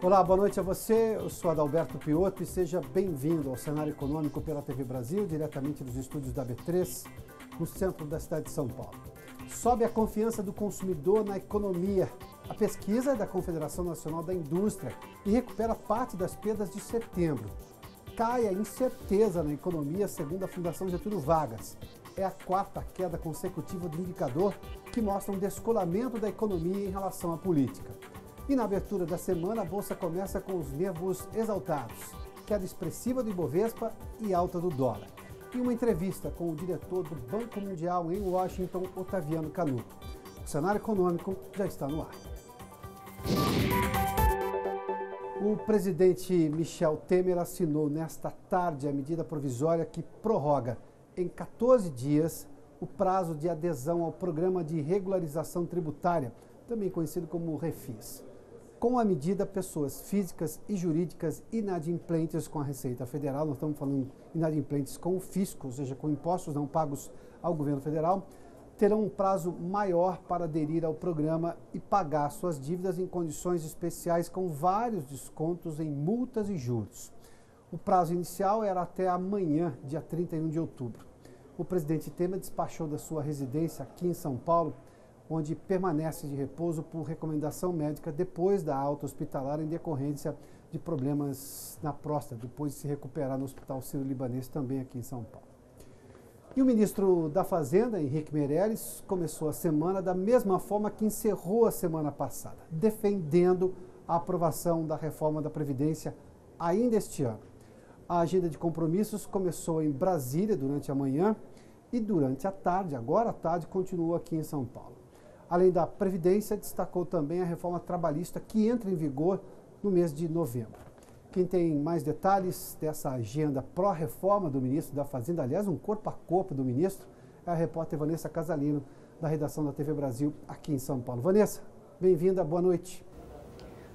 Olá, boa noite a você. Eu sou Adalberto Piotto e seja bem-vindo ao Cenário Econômico pela TV Brasil, diretamente dos estúdios da B3, no centro da cidade de São Paulo. Sobe a confiança do consumidor na economia. A pesquisa é da Confederação Nacional da Indústria e recupera parte das perdas de setembro. Cai a incerteza na economia, segundo a Fundação Getúlio Vargas. É a quarta queda consecutiva do indicador que mostra um descolamento da economia em relação à política. E na abertura da semana, a Bolsa começa com os nervos exaltados, queda expressiva do Ibovespa e alta do dólar. E uma entrevista com o diretor do Banco Mundial em Washington, Otaviano Canuto. O cenário econômico já está no ar. O presidente Michel Temer assinou nesta tarde a medida provisória que prorroga em 14 dias o prazo de adesão ao Programa de Regularização Tributária, também conhecido como Refis. Com a medida, pessoas físicas e jurídicas inadimplentes com a Receita Federal, nós estamos falando inadimplentes com o fisco, ou seja, com impostos não pagos ao governo federal, terão um prazo maior para aderir ao programa e pagar suas dívidas em condições especiais com vários descontos em multas e juros. O prazo inicial era até amanhã, dia 31 de outubro. O presidente Temer despachou da sua residência aqui em São Paulo, onde permanece de repouso por recomendação médica depois da alta hospitalar em decorrência de problemas na próstata, depois de se recuperar no Hospital Sírio-Libanês, também aqui em São Paulo. E o ministro da Fazenda, Henrique Meirelles, começou a semana da mesma forma que encerrou a semana passada, defendendo a aprovação da reforma da Previdência ainda este ano. A agenda de compromissos começou em Brasília durante a manhã e durante a tarde, agora à tarde, continua aqui em São Paulo. Além da Previdência, destacou também a reforma trabalhista que entra em vigor no mês de novembro. Quem tem mais detalhes dessa agenda pró-reforma do ministro da Fazenda, aliás, um corpo a corpo do ministro, é a repórter Vanessa Casalino, da redação da TV Brasil, aqui em São Paulo. Vanessa, bem-vinda, boa noite.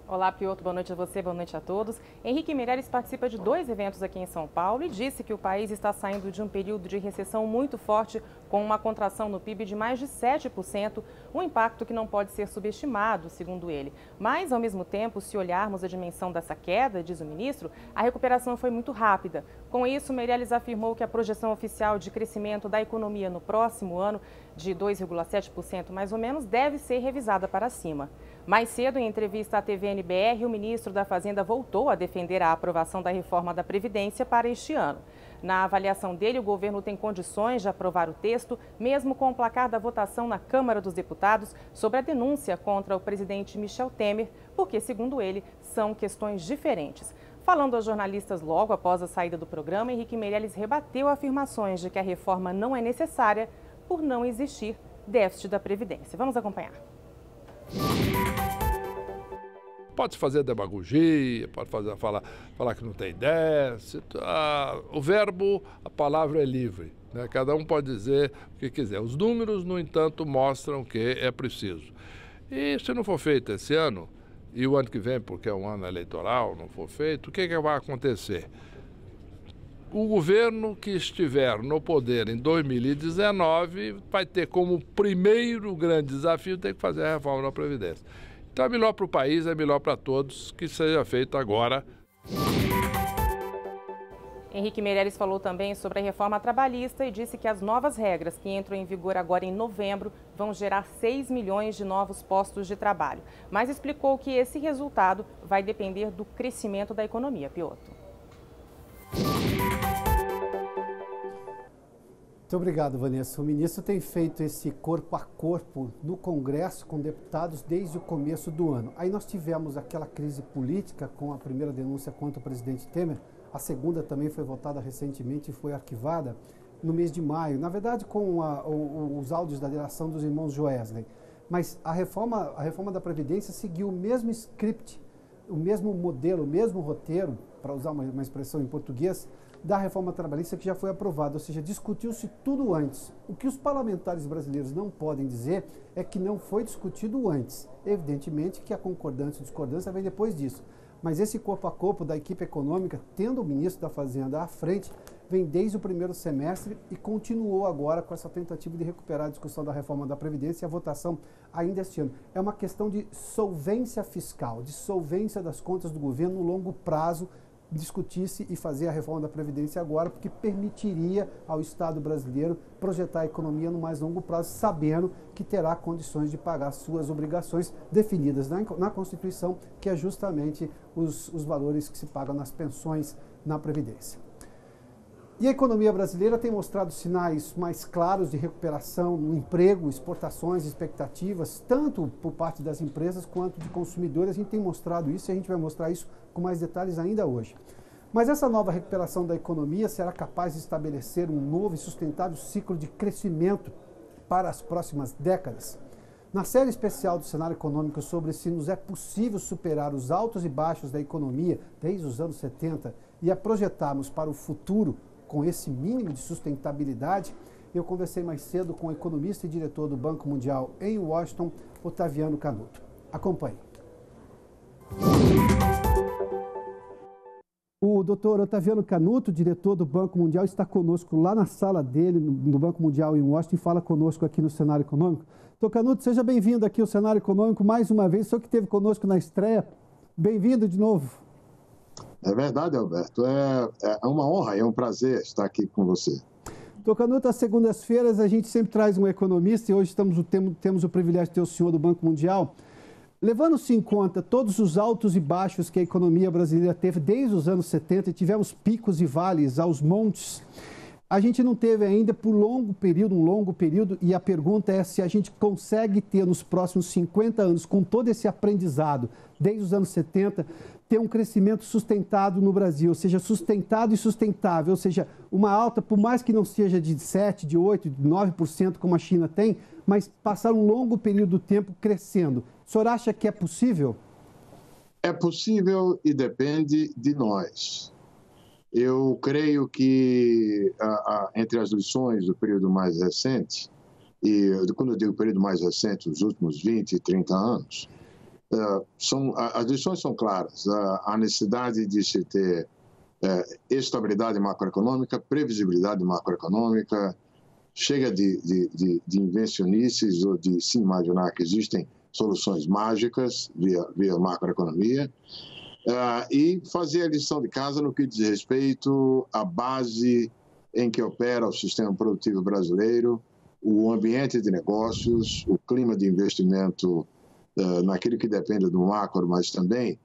Olá, Piotto, boa noite a você, boa noite a todos. Henrique Meirelles participa de 2 eventos aqui em São Paulo e disse que o país está saindo de um período de recessão muito forte, com uma contração no PIB de mais de 7%, um impacto que não pode ser subestimado, segundo ele. Mas, ao mesmo tempo, se olharmos a dimensão dessa queda, diz o ministro, a recuperação foi muito rápida. Com isso, Meirelles afirmou que a projeção oficial de crescimento da economia no próximo ano, de 2,7% mais ou menos, deve ser revisada para cima. Mais cedo, em entrevista à TV NBR, o ministro da Fazenda voltou a defender a aprovação da reforma da Previdência para este ano. Na avaliação dele, o governo tem condições de aprovar o texto, mesmo com o placar da votação na Câmara dos Deputados sobre a denúncia contra o presidente Michel Temer, porque, segundo ele, são questões diferentes. Falando aos jornalistas logo após a saída do programa, Henrique Meirelles rebateu afirmações de que a reforma não é necessária por não existir déficit da Previdência. Vamos acompanhar. Pode fazer demagogia, pode falar que não tem déficit. O verbo, a palavra é livre, né? Cada um pode dizer o que quiser. Os números, no entanto, mostram que é preciso. E se não for feito esse ano, e o ano que vem, porque é um ano eleitoral, não for feito, o que vai acontecer? O governo que estiver no poder em 2019 vai ter como primeiro grande desafio ter que fazer a reforma da Previdência. Então é melhor para o país, é melhor para todos que seja feito agora. Henrique Meirelles falou também sobre a reforma trabalhista e disse que as novas regras que entram em vigor agora em novembro vão gerar 6 milhões de novos postos de trabalho. Mas explicou que esse resultado vai depender do crescimento da economia. Piotto. Muito obrigado, Vanessa. O ministro tem feito esse corpo a corpo no Congresso com deputados desde o começo do ano. Aí nós tivemos aquela crise política com a primeira denúncia contra o presidente Temer. A segunda também foi votada recentemente e foi arquivada no mês de maio. Na verdade, com os áudios da delação dos irmãos Joesley. Mas a reforma da Previdência seguiu o mesmo script, o mesmo modelo, o mesmo roteiro, para usar uma expressão em português, da reforma trabalhista que já foi aprovada, ou seja, discutiu-se tudo antes. O que os parlamentares brasileiros não podem dizer é que não foi discutido antes. Evidentemente que a concordância e discordância vem depois disso. Mas esse corpo a corpo da equipe econômica, tendo o ministro da Fazenda à frente, vem desde o primeiro semestre e continuou agora com essa tentativa de recuperar a discussão da reforma da Previdência e a votação ainda este ano. É uma questão de solvência fiscal, de solvência das contas do governo no longo prazo, discutir-se e fazer a reforma da Previdência agora, porque permitiria ao Estado brasileiro projetar a economia no mais longo prazo, sabendo que terá condições de pagar suas obrigações definidas na Constituição, que é justamente os valores que se pagam nas pensões na Previdência. E a economia brasileira tem mostrado sinais mais claros de recuperação no emprego, exportações, expectativas, tanto por parte das empresas quanto de consumidores. A gente tem mostrado isso e a gente vai mostrar isso com mais detalhes ainda hoje. Mas essa nova recuperação da economia será capaz de estabelecer um novo e sustentável ciclo de crescimento para as próximas décadas? Na série especial do Cenário Econômico sobre se nos é possível superar os altos e baixos da economia desde os anos 70 e a projetarmos para o futuro com esse mínimo de sustentabilidade, eu conversei mais cedo com o economista e diretor do Banco Mundial em Washington, Otaviano Canuto. Acompanhe. O doutor Otaviano Canuto, diretor do Banco Mundial, está conosco lá na sala dele, no Banco Mundial em Washington, e fala conosco aqui no Cenário Econômico. Doutor Canuto, seja bem-vindo aqui ao Cenário Econômico mais uma vez. O senhor que esteve conosco na estreia, bem-vindo de novo. É verdade, Alberto. É uma honra, é um prazer estar aqui com você. Doutor Canuto, às segundas-feiras a gente sempre traz um economista e hoje temos o privilégio de ter o senhor do Banco Mundial. Levando-se em conta todos os altos e baixos que a economia brasileira teve desde os anos 70, e tivemos picos e vales aos montes, a gente não teve ainda por um longo período, e a pergunta é se a gente consegue ter nos próximos 50 anos, com todo esse aprendizado, desde os anos 70, ter um crescimento sustentado no Brasil, ou seja, sustentado e sustentável, ou seja, uma alta, por mais que não seja de 7%, de 8%, de 9%, como a China tem, mas passar um longo período do tempo crescendo. O senhor acha que é possível? É possível e depende de nós. Eu creio que entre as lições do período mais recente, e quando eu digo período mais recente, os últimos 20, 30 anos, as lições são claras. A necessidade de se ter estabilidade macroeconômica, previsibilidade macroeconômica, chega de invencionices ou de se imaginar que existem soluções mágicas via macroeconomia, e fazer a lição de casa no que diz respeito à base em que opera o sistema produtivo brasileiro, o ambiente de negócios, o clima de investimento naquilo que depende do macro, mas também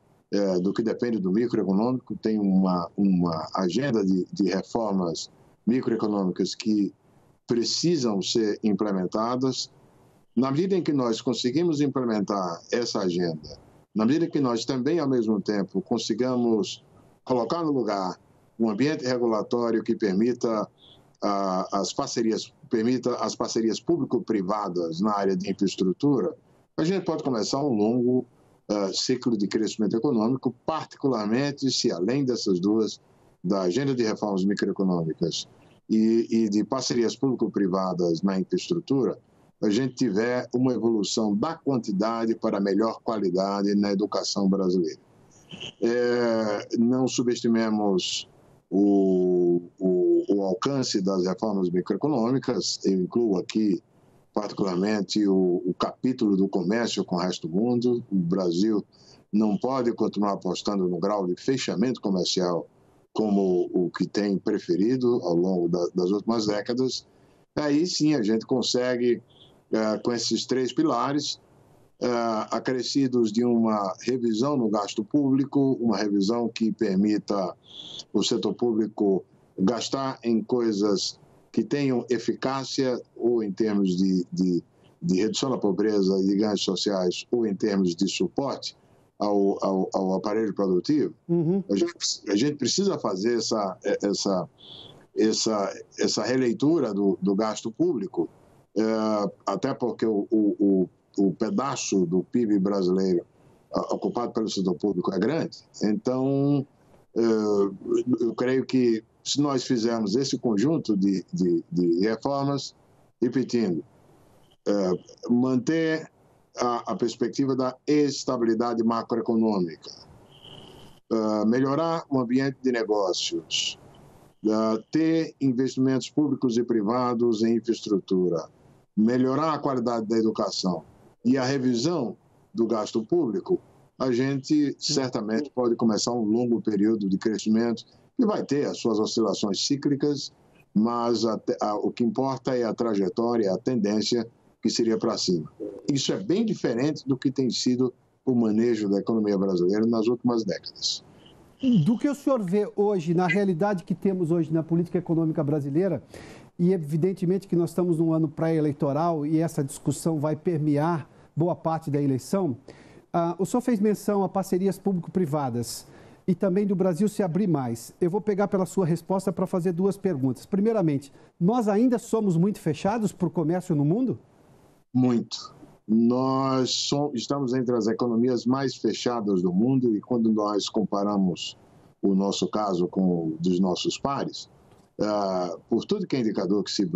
do que depende do microeconômico. Tem uma agenda de reformas microeconômicas que precisam ser implementadas. Na medida em que nós conseguimos implementar essa agenda, na medida que nós também, ao mesmo tempo, consigamos colocar no lugar um ambiente regulatório que permita as parcerias público-privadas na área de infraestrutura, a gente pode começar um longo ciclo de crescimento econômico, particularmente se, além dessas duas, da agenda de reformas microeconômicas e de parcerias público-privadas na infraestrutura, a gente tiver uma evolução da quantidade para a melhor qualidade na educação brasileira. Não subestimemos o alcance das reformas microeconômicas. Eu incluo aqui, particularmente, o capítulo do comércio com o resto do mundo. O Brasil não pode continuar apostando no grau de fechamento comercial como o que tem preferido ao longo das últimas décadas. Aí sim a gente consegue, com esses três pilares, acrescidos de uma revisão no gasto público, uma revisão que permita o setor público gastar em coisas que tenham eficácia, ou em termos de redução da pobreza e de ganhos sociais, ou em termos de suporte ao aparelho produtivo. Uhum. A gente precisa fazer essa releitura do gasto público, até porque o pedaço do PIB brasileiro ocupado pelo setor público é grande. Então, eu creio que se nós fizermos esse conjunto de reformas, repetindo, manter a perspectiva da estabilidade macroeconômica, melhorar o ambiente de negócios, ter investimentos públicos e privados em infraestrutura, melhorar a qualidade da educação e a revisão do gasto público, a gente certamente pode começar um longo período de crescimento que vai ter as suas oscilações cíclicas, mas o que importa é a trajetória, a tendência que seria para cima. Isso é bem diferente do que tem sido o manejo da economia brasileira nas últimas décadas. Do que o senhor vê hoje, na realidade que temos hoje na política econômica brasileira, e evidentemente que nós estamos num ano pré-eleitoral e essa discussão vai permear boa parte da eleição, o senhor fez menção a parcerias público-privadas e também do Brasil se abrir mais. Eu vou pegar pela sua resposta para fazer duas perguntas. Primeiramente, nós ainda somos muito fechados para o comércio no mundo? Muito. Nós estamos entre as economias mais fechadas do mundo e quando nós comparamos o nosso caso com o dos nossos pares, por tudo que é indicador que se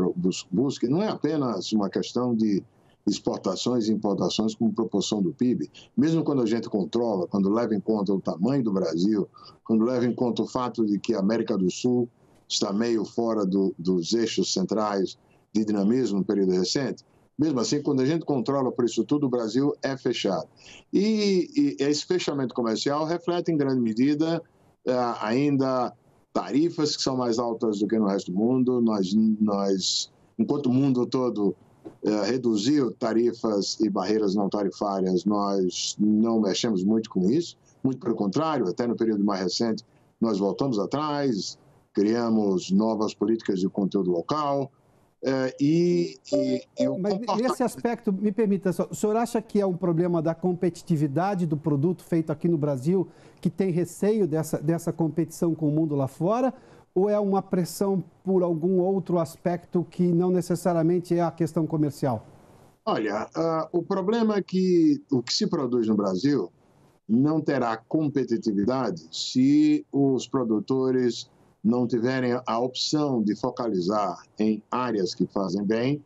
busque, não é apenas uma questão de exportações e importações como proporção do PIB, mesmo quando a gente controla, quando leva em conta o tamanho do Brasil, quando leva em conta o fato de que a América do Sul está meio fora dos eixos centrais de dinamismo no período recente, mesmo assim, quando a gente controla por isso tudo, o Brasil é fechado. E esse fechamento comercial reflete em grande medida ainda tarifas que são mais altas do que no resto do mundo. Nós enquanto o mundo todo reduziu tarifas e barreiras não tarifárias, nós não mexemos muito com isso, muito pelo contrário, até no período mais recente nós voltamos atrás, criamos novas políticas de conteúdo local, Mas nesse aspecto, me permita, o senhor acha que é um problema da competitividade do produto feito aqui no Brasil, que tem receio dessa competição com o mundo lá fora, ou é uma pressão por algum outro aspecto que não necessariamente é a questão comercial? Olha, o problema é que o que se produz no Brasil não terá competitividade se os produtores não tiverem a opção de focalizar em áreas que fazem bem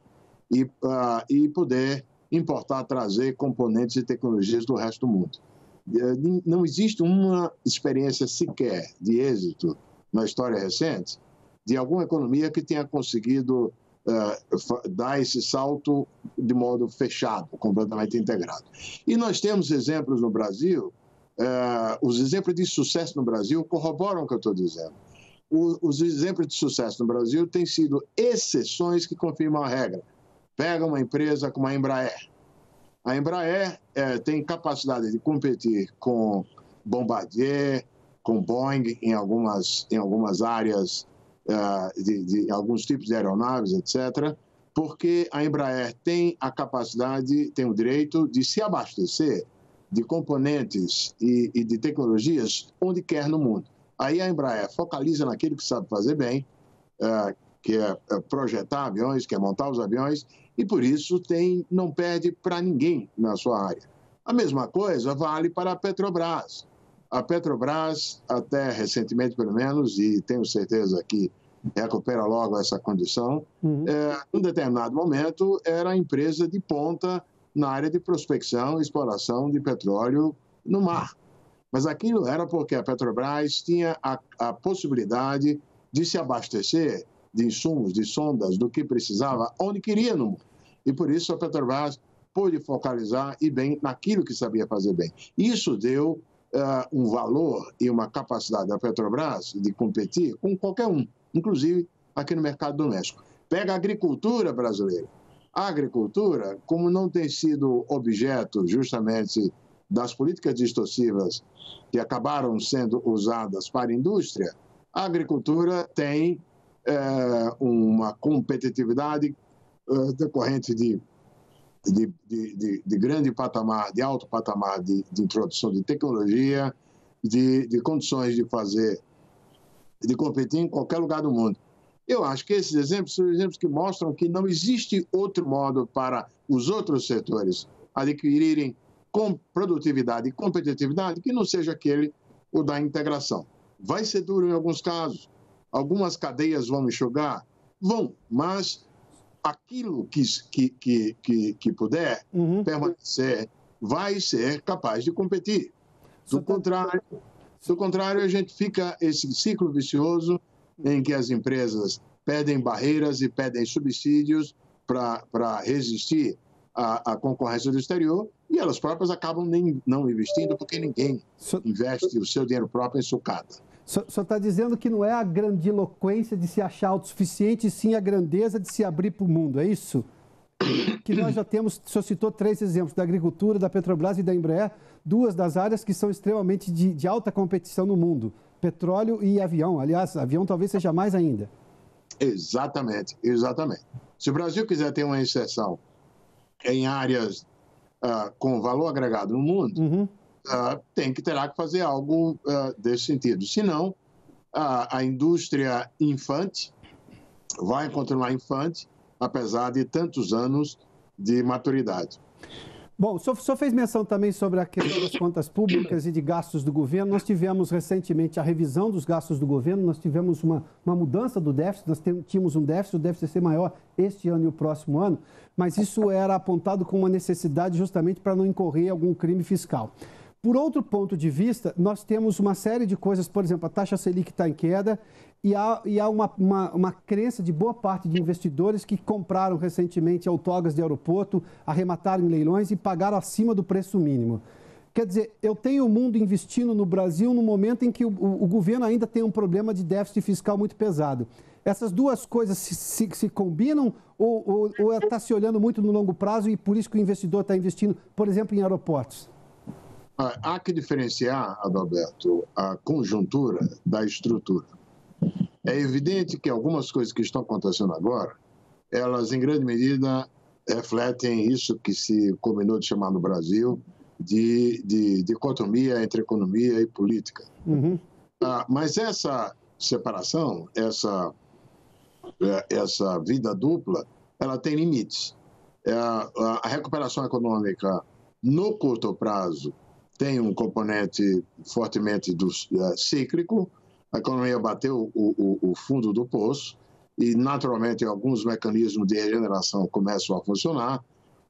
e poder importar, trazer componentes e tecnologias do resto do mundo. Não existe uma experiência sequer de êxito na história recente de alguma economia que tenha conseguido dar esse salto de modo fechado, completamente integrado. E nós temos exemplos no Brasil, os exemplos de sucesso no Brasil corroboram o que eu estou dizendo. Os exemplos de sucesso no Brasil têm sido exceções que confirmam a regra. Pega uma empresa como a Embraer. A Embraer tem capacidade de competir com Bombardier, com Boeing em algumas áreas de alguns tipos de aeronaves, etc., porque a Embraer tem a capacidade, tem o direito de se abastecer de componentes e de tecnologias onde quer no mundo. Aí a Embraer focaliza naquilo que sabe fazer bem, que é projetar aviões, que é montar os aviões, e por isso não perde para ninguém na sua área. A mesma coisa vale para a Petrobras. A Petrobras, até recentemente pelo menos, e tenho certeza que recupera logo essa condição, em determinado momento era a empresa de ponta na área de prospecção e exploração de petróleo no mar. Mas aquilo era porque a Petrobras tinha a possibilidade de se abastecer de insumos, de sondas, do que precisava, onde queria no mundo. E por isso a Petrobras pôde focalizar e bem naquilo que sabia fazer bem. Isso deu um valor e uma capacidade da Petrobras de competir com qualquer um, inclusive aqui no mercado doméstico. Pega a agricultura brasileira. A agricultura, como não tem sido objeto justamente das políticas distorcivas que acabaram sendo usadas para a indústria, a agricultura tem uma competitividade decorrente de grande patamar, de alto patamar de introdução de tecnologia, de condições de competir em qualquer lugar do mundo. Eu acho que esses exemplos são exemplos que mostram que não existe outro modo para os outros setores adquirirem com produtividade e competitividade que não seja aquele o da integração. Vai ser duro em alguns casos, algumas cadeias vão enxugar, mas aquilo que puder permanecer vai ser capaz de competir. Do contrário, Do contrário, a gente fica esse ciclo vicioso em que as empresas pedem barreiras e pedem subsídios para resistir à concorrência do exterior e elas próprias acabam nem não investindo porque ninguém investe o seu dinheiro próprio em sucata. O senhor está dizendo que não é a grandiloquência de se achar autossuficiente, sim a grandeza de se abrir para o mundo, é isso? Que nós já temos, o senhor citou 3 exemplos, da agricultura, da Petrobras e da Embraer, 2 das áreas que são extremamente de alta competição no mundo, petróleo e avião. Aliás, avião talvez seja mais ainda. Exatamente, exatamente. Se o Brasil quiser ter uma inserção em áreas com valor agregado no mundo, terá que fazer algo desse sentido. Senão, a indústria infante vai continuar infante, apesar de tantos anos de maturidade. Bom, o senhor fez menção também sobre a questão das contas públicas e de gastos do governo. Nós tivemos recentemente a revisão dos gastos do governo, nós tivemos uma mudança do déficit, nós tínhamos um déficit, o déficit vai ser maior este ano e o próximo ano, mas isso era apontado com uma necessidade justamente para não incorrer algum crime fiscal. Por outro ponto de vista, nós temos uma série de coisas, por exemplo, a taxa Selic está em queda e há uma crença de boa parte de investidores que compraram recentemente autógrafos de aeroporto, arremataram em leilões e pagaram acima do preço mínimo. Quer dizer, eu tenho o mundo investindo no Brasil no momento em que o governo ainda tem um problema de déficit fiscal muito pesado. Essas duas coisas se combinam ou está se olhando muito no longo prazo e por isso que o investidor está investindo, por exemplo, em aeroportos? Há que diferenciar, Adalberto, a conjuntura da estrutura. É evidente que algumas coisas que estão acontecendo agora, elas em grande medida refletem isso que se combinou de chamar no Brasil de dicotomia entre economia e política. Mas essa separação, essa vida dupla, ela tem limites. A recuperação econômica no curto prazo tem um componente fortemente cíclico. A economia bateu o fundo do poço e, naturalmente, alguns mecanismos de regeneração começam a funcionar.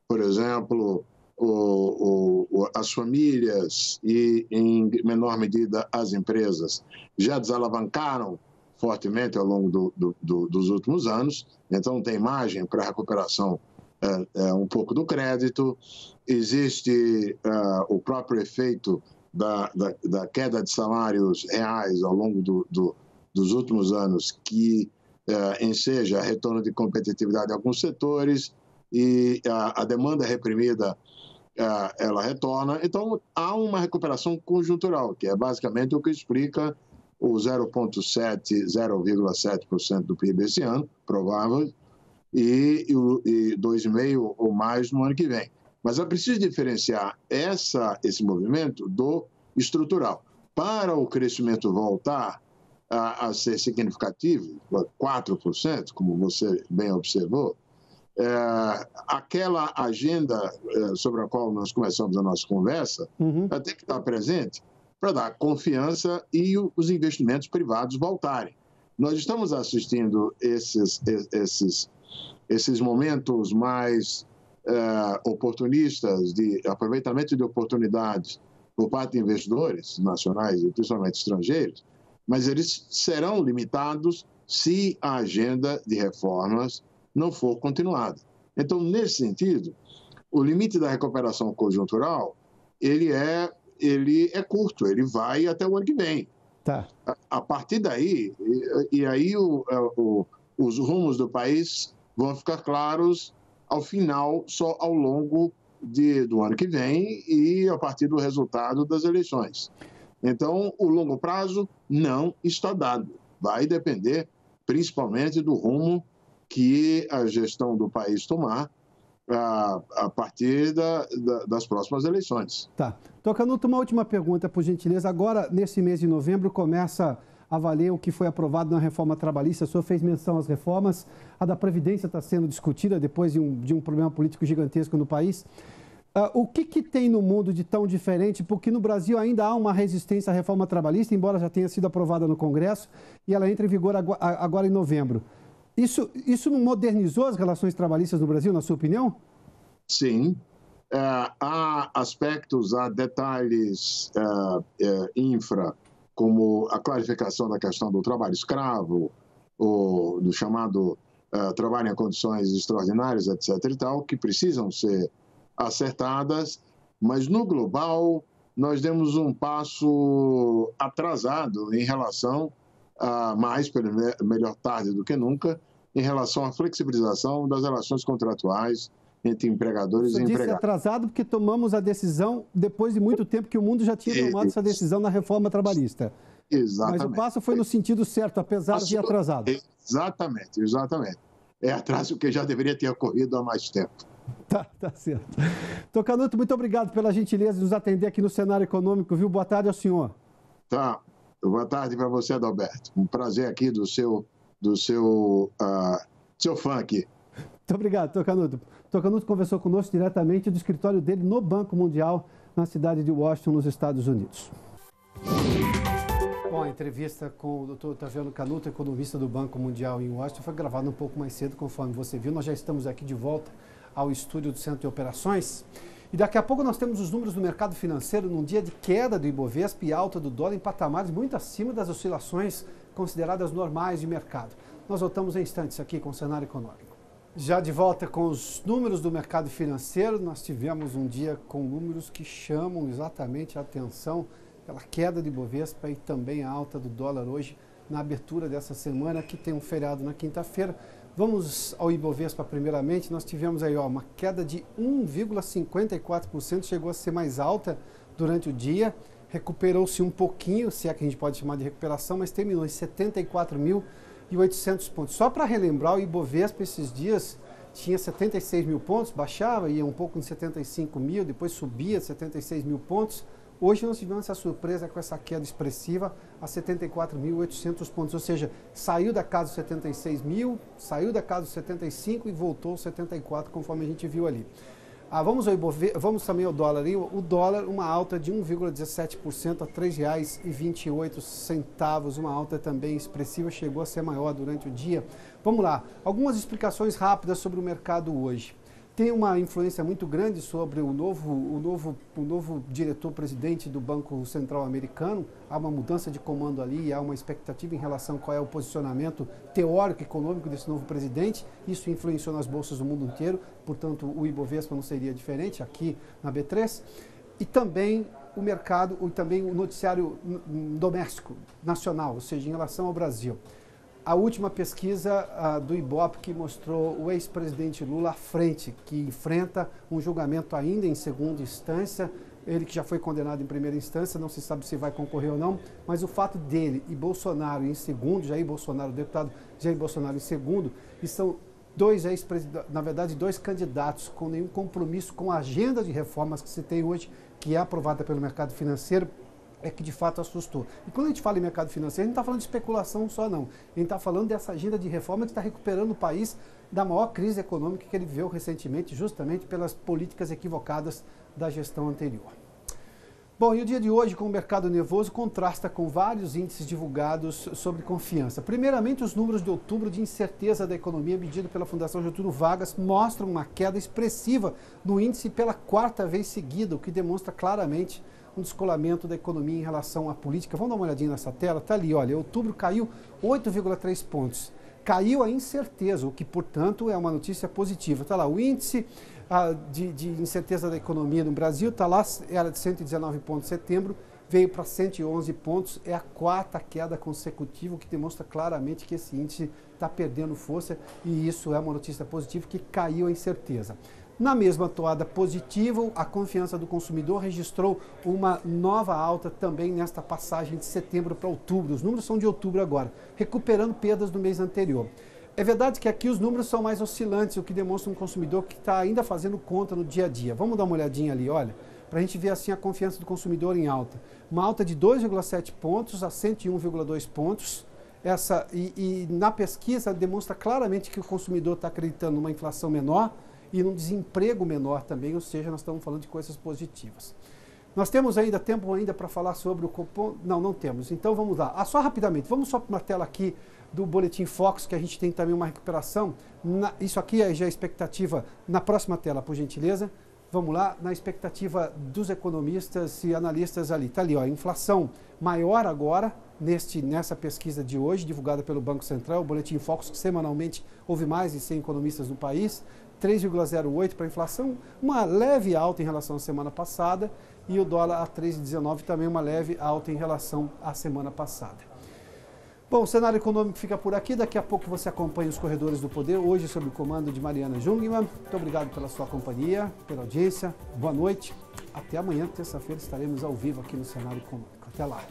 Por exemplo, as famílias e, em menor medida, as empresas já desalavancaram fortemente ao longo dos últimos anos, então tem margem para a recuperação um pouco do crédito. Existe o próprio efeito da queda de salários reais ao longo dos últimos anos, que enseja retorno de competitividade em alguns setores e a demanda reprimida ela retorna. Então, há uma recuperação conjuntural, que é basicamente o que explica o 0,7% do PIB esse ano, provável, e 2,5% ou mais no ano que vem. Mas é preciso diferenciar esse movimento do estrutural. Para o crescimento voltar a ser significativo, 4%, como você bem observou, aquela agenda sobre a qual nós começamos a nossa conversa tem que estar presente para dar confiança e os investimentos privados voltarem. Nós estamos assistindo esses momentos mais oportunistas, de aproveitamento de oportunidades por parte de investidores nacionais e principalmente estrangeiros, mas eles serão limitados se a agenda de reformas não for continuada. Então, nesse sentido, o limite da recuperação conjuntural, ele é curto, ele vai até o ano que vem. Tá. A partir daí, e aí os rumos do país vão ficar claros ao final, só ao longo do ano que vem e a partir do resultado das eleições. Então, o longo prazo não está dado. Vai depender principalmente do rumo que a gestão do país tomar a partir das próximas eleições. Tá. Tocanuto, uma última pergunta, por gentileza. Agora, nesse mês de novembro, começa a valer o que foi aprovado na reforma trabalhista. O senhor fez menção às reformas. A da Previdência está sendo discutida depois de um problema político gigantesco no país. O que tem no mundo de tão diferente? Porque no Brasil ainda há uma resistência à reforma trabalhista, embora já tenha sido aprovada no Congresso, e ela entra em vigor agora em novembro. Isso não modernizou as relações trabalhistas no Brasil, na sua opinião? Sim. Há aspectos, há detalhes como a clarificação da questão do trabalho escravo, ou do chamado trabalho em condições extraordinárias, etc. e tal, que precisam ser acertadas, mas no global nós demos um passo atrasado em relação melhor tarde do que nunca, em relação à flexibilização das relações contratuais entre empregadores e empregados. Disse atrasado porque tomamos a decisão depois de muito tempo que o mundo já tinha tomado essa decisão na reforma trabalhista. Exatamente. Mas o passo foi no sentido certo, apesar de atrasado. Exatamente. É atraso que já deveria ter ocorrido há mais tempo. Tá certo. Tocanuto, muito obrigado pela gentileza de nos atender aqui no Cenário Econômico, viu? Boa tarde ao senhor. Tá. Boa tarde para você, Adalberto. Um prazer aqui do seu fã aqui. Muito obrigado, Tocanuto. Tocanuto conversou conosco diretamente do escritório dele no Banco Mundial, na cidade de Washington, nos Estados Unidos. Bom, a entrevista com o Dr. Otaviano Canuto, economista do Banco Mundial em Washington, foi gravada um pouco mais cedo, conforme você viu. Nós já estamos aqui de volta ao estúdio do Centro de Operações. E daqui a pouco nós temos os números do mercado financeiro num dia de queda do Ibovespa e alta do dólar em patamares muito acima das oscilações consideradas normais de mercado. Nós voltamos em instantes aqui com o Cenário Econômico. Já de volta com os números do mercado financeiro, nós tivemos um dia com números que chamam exatamente a atenção pela queda do Ibovespa e também a alta do dólar hoje na abertura dessa semana, que tem um feriado na quinta-feira. Vamos ao Ibovespa primeiramente, nós tivemos aí uma queda de 1,54%, chegou a ser mais alta durante o dia, recuperou-se um pouquinho, se é que a gente pode chamar de recuperação, mas terminou em 74.800 pontos. Só para relembrar, o Ibovespa esses dias tinha 76 mil pontos, baixava, ia um pouco em 75 mil, depois subia 76 mil pontos. Hoje nós tivemos essa surpresa com essa queda expressiva a 74.800 pontos, ou seja, saiu da casa dos 76 mil, saiu da casa dos 75 e voltou aos 74, conforme a gente viu ali. Vamos também ao dólar. O dólar, uma alta de 1,17% a R$ 3,28, uma alta também expressiva, chegou a ser maior durante o dia. Vamos lá, algumas explicações rápidas sobre o mercado hoje. Tem uma influência muito grande sobre o novo diretor-presidente do Banco Central americano. Há uma mudança de comando ali, há uma expectativa em relação a qual é o posicionamento teórico e econômico desse novo presidente. Isso influenciou nas bolsas do mundo inteiro, portanto o Ibovespa não seria diferente aqui na B3. E também o mercado, também o noticiário doméstico, nacional, ou seja, em relação ao Brasil. A última pesquisa do Ibope que mostrou o ex-presidente Lula à frente, que enfrenta um julgamento ainda em segunda instância, ele que já foi condenado em primeira instância, não se sabe se vai concorrer ou não, mas o fato dele e Bolsonaro em segundo, Jair Bolsonaro, o deputado Jair Bolsonaro em segundo, e são dois candidatos com nenhum compromisso com a agenda de reformas que se tem hoje, que é aprovada pelo mercado financeiro, é que de fato assustou. E quando a gente fala em mercado financeiro, a gente não está falando de especulação só não. A gente está falando dessa agenda de reforma que está recuperando o país da maior crise econômica que ele viveu recentemente, justamente pelas políticas equivocadas da gestão anterior. Bom, e o dia de hoje, com o mercado nervoso, contrasta com vários índices divulgados sobre confiança. Primeiramente, os números de outubro de incerteza da economia, medido pela Fundação Getúlio Vargas, mostram uma queda expressiva no índice pela quarta vez seguida, o que demonstra claramente um descolamento da economia em relação à política. Vamos dar uma olhadinha nessa tela? Está ali, olha, outubro caiu 8,3 pontos. Caiu a incerteza, o que, portanto, é uma notícia positiva. Está lá, o índice de incerteza da economia no Brasil, está lá, era de 119 pontos em setembro, veio para 111 pontos, é a quarta queda consecutiva, o que demonstra claramente que esse índice está perdendo força e isso é uma notícia positiva, que caiu a incerteza. Na mesma toada positiva, a confiança do consumidor registrou uma nova alta também nesta passagem de setembro para outubro. Os números são de outubro agora, recuperando perdas do mês anterior. É verdade que aqui os números são mais oscilantes, o que demonstra um consumidor que está ainda fazendo conta no dia a dia. Vamos dar uma olhadinha ali, olha, para a gente ver assim a confiança do consumidor em alta. Uma alta de 2,7 pontos a 101,2 pontos. E na pesquisa demonstra claramente que o consumidor está acreditando numa inflação menor e num desemprego menor também, ou seja, nós estamos falando de coisas positivas. Nós temos tempo ainda para falar sobre o Copom? Não temos. Então vamos lá. Só rapidamente, vamos só para uma tela aqui do Boletim Focus, que a gente tem também uma recuperação. Isso aqui já é a expectativa na próxima tela, por gentileza. Vamos lá, na expectativa dos economistas e analistas ali. Está ali, ó, inflação maior agora, nessa pesquisa de hoje, divulgada pelo Banco Central, o Boletim Focus, que semanalmente houve mais de 100 economistas no país, 3,08 para a inflação, uma leve alta em relação à semana passada, e o dólar a 3,19 também uma leve alta em relação à semana passada. Bom, o cenário econômico fica por aqui. Daqui a pouco você acompanha os Corredores do Poder, hoje sob o comando de Mariana Jungmann. Muito obrigado pela sua companhia, pela audiência. Boa noite. Até amanhã, terça-feira, estaremos ao vivo aqui no Cenário Econômico. Até lá.